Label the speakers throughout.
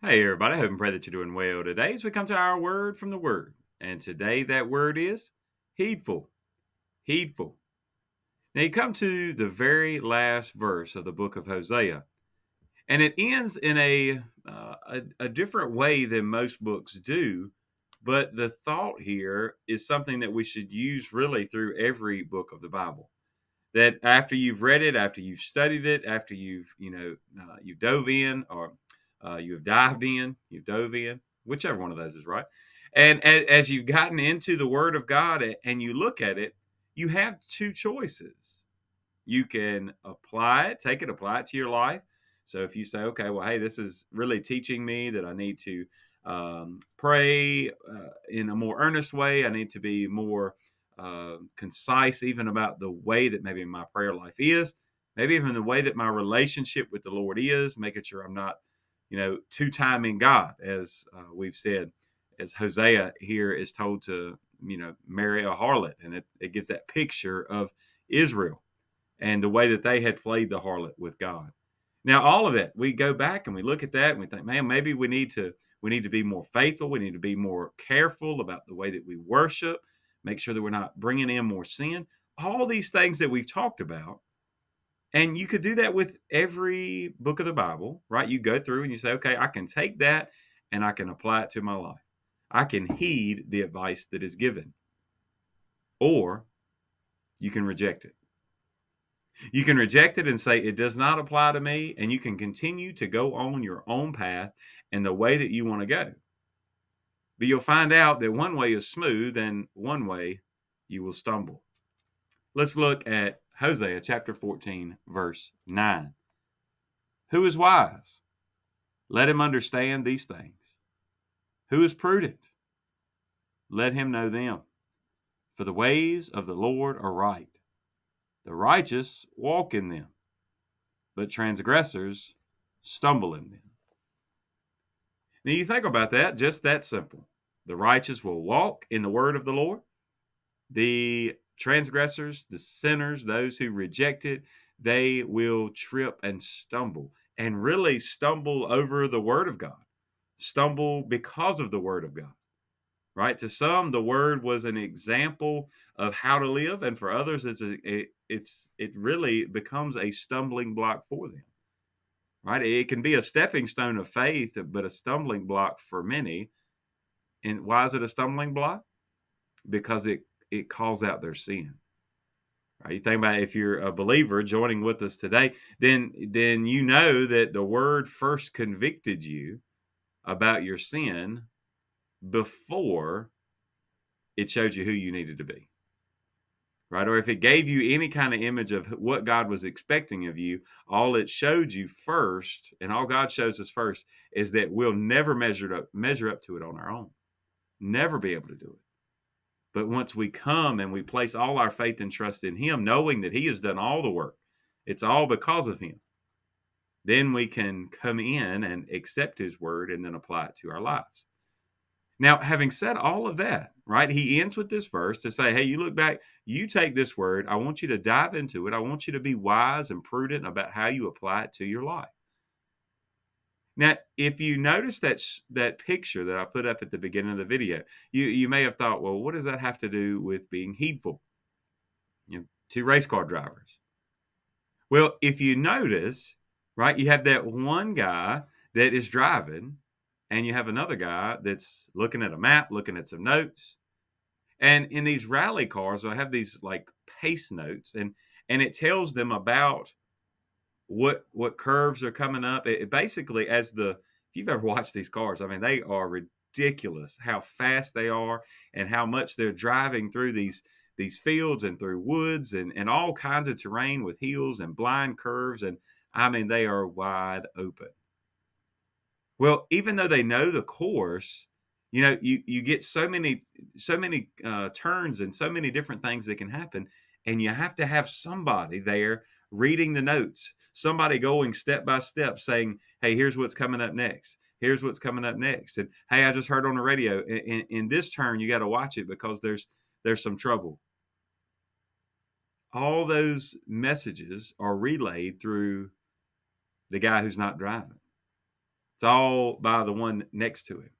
Speaker 1: Hey, everybody. I hope and pray that you're doing well today as we come to our word from the Word. And today that word is heedful. Heedful. Now you come to the very last verse of the book of Hosea, and it ends in a different way than most books do. But the thought here is something that we should use really through every book of the Bible. That after you've read it, after you've studied it, after you've dove in, or you have dived in, you've dove in, whichever one of those is right. And as you've gotten into the Word of God and you look at it, you have two choices. You can apply it, take it, apply it to your life. So if you say, okay, well, hey, this is really teaching me that I need to pray in a more earnest way. I need to be more concise, even about the way that maybe my prayer life is, maybe even the way that my relationship with the Lord is, making sure I'm not, two timing God, as we've said, as Hosea here is told to, marry a harlot. And it gives that picture of Israel and the way that they had played the harlot with God. Now, all of that, we go back and we look at that and we think, man, maybe we need to be more faithful. We need to be more careful about the way that we worship. Make sure that we're not bringing in more sin. All these things that we've talked about, and you could do that with every book of the Bible, right? You go through and you say, okay, I can take that and I can apply it to my life. I can heed the advice that is given, or you can reject it. You can reject it and say it does not apply to me, and you can continue to go on your own path and the way that you want to go. But you'll find out that one way is smooth and one way you will stumble. Let's look at Hosea chapter 14, verse 9. Who is wise? Let him understand these things. Who is prudent? Let him know them. For the ways of the Lord are right. The righteous walk in them, but transgressors stumble in them. Now you think about that, just that simple. The righteous will walk in the word of the Lord. The transgressors, the sinners, those who reject it, they will trip and stumble and really stumble over the word of God. Stumble because of the word of God. Right? To some, the word was an example of how to live, and for others, it really becomes a stumbling block for them. Right? It can be a stepping stone of faith, but a stumbling block for many. And why is it a stumbling block? Because it calls out their sin. Right? You think about, if you're a believer joining with us today, then you know that the word first convicted you about your sin before it showed you who you needed to be. Right? Or if it gave you any kind of image of what God was expecting of you, all it showed you first, and all God shows us first, is that we'll never measure up to it on our own. Never be able to do it. But once we come and we place all our faith and trust in Him, knowing that He has done all the work, it's all because of Him, then we can come in and accept His word and then apply it to our lives. Now, having said all of that, right, he ends with this verse to say, hey, you look back, you take this word, I want you to dive into it. I want you to be wise and prudent about how you apply it to your life. Now, if you notice that picture that I put up at the beginning of the video, you may have thought, well, what does that have to do with being heedful? To race car drivers. Well, if you notice, right, you have that one guy that is driving, and you have another guy that's looking at a map, looking at some notes. And in these rally cars, I have these like pace notes, and it tells them about what curves are coming up. It basically, if you've ever watched these cars, I mean, they are ridiculous how fast they are and how much they're driving through these fields and through woods and all kinds of terrain with hills and blind curves. And I mean, they are wide open. Well, even though they know the course, you get so many turns and so many different things that can happen, and you have to have somebody there reading the notes, somebody going step by step, saying, "Hey, here's what's coming up next. Here's what's coming up next." And hey, I just heard on the radio, in this turn, you got to watch it because there's some trouble. All those messages are relayed through the guy who's not driving. It's all by the one next to him.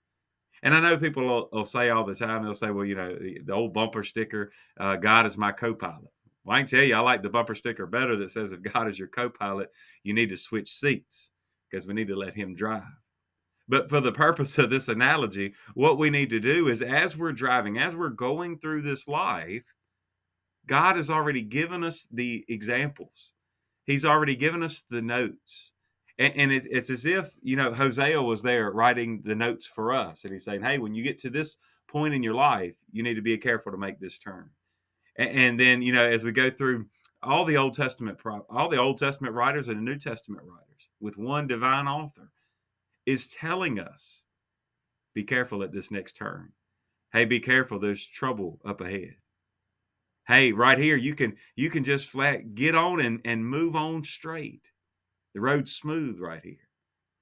Speaker 1: And I know people will say all the time, they'll say, well, the old bumper sticker, God is my co-pilot. Well, I can tell you, I like the bumper sticker better that says, if God is your co-pilot, you need to switch seats because we need to let him drive. But for the purpose of this analogy, what we need to do is, as we're driving, as we're going through this life, God has already given us the examples. He's already given us the notes. And it's as if, Hosea was there writing the notes for us. And he's saying, hey, when you get to this point in your life, you need to be careful to make this turn. And then, as we go through all the all the Old Testament writers and the New Testament writers with one divine author is telling us, be careful at this next turn. Hey, be careful. There's trouble up ahead. Hey, right here, you can just flat get on and move on straight. The road's smooth right here.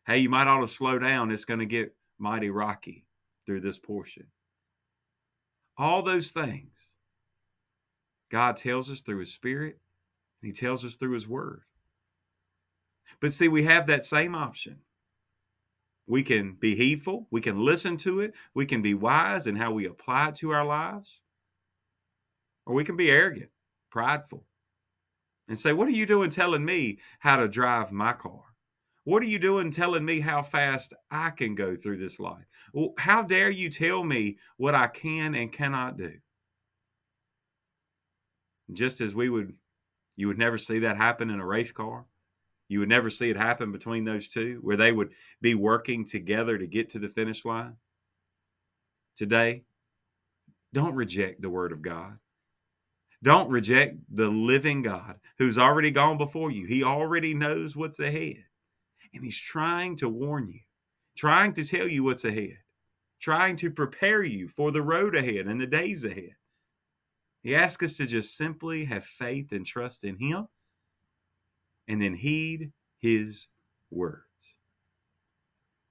Speaker 1: Hey, you might ought to slow down. It's going to get mighty rocky through this portion. All those things God tells us through his Spirit, and he tells us through his word. But see, we have that same option. We can be heedful. We can listen to it. We can be wise in how we apply it to our lives. Or we can be arrogant, prideful, and say, what are you doing telling me how to drive my car? What are you doing telling me how fast I can go through this life? Well, how dare you tell me what I can and cannot do? Just as you would never see that happen in a race car. You would never see it happen between those two, where they would be working together to get to the finish line. Today, don't reject the word of God. Don't reject the living God who's already gone before you. He already knows what's ahead. And he's trying to warn you, trying to tell you what's ahead, trying to prepare you for the road ahead and the days ahead. He asks us to just simply have faith and trust in him, and then heed his words.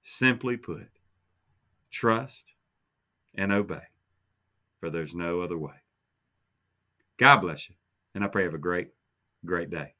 Speaker 1: Simply put, trust and obey, for there's no other way. God bless you, and I pray you have a great, great day.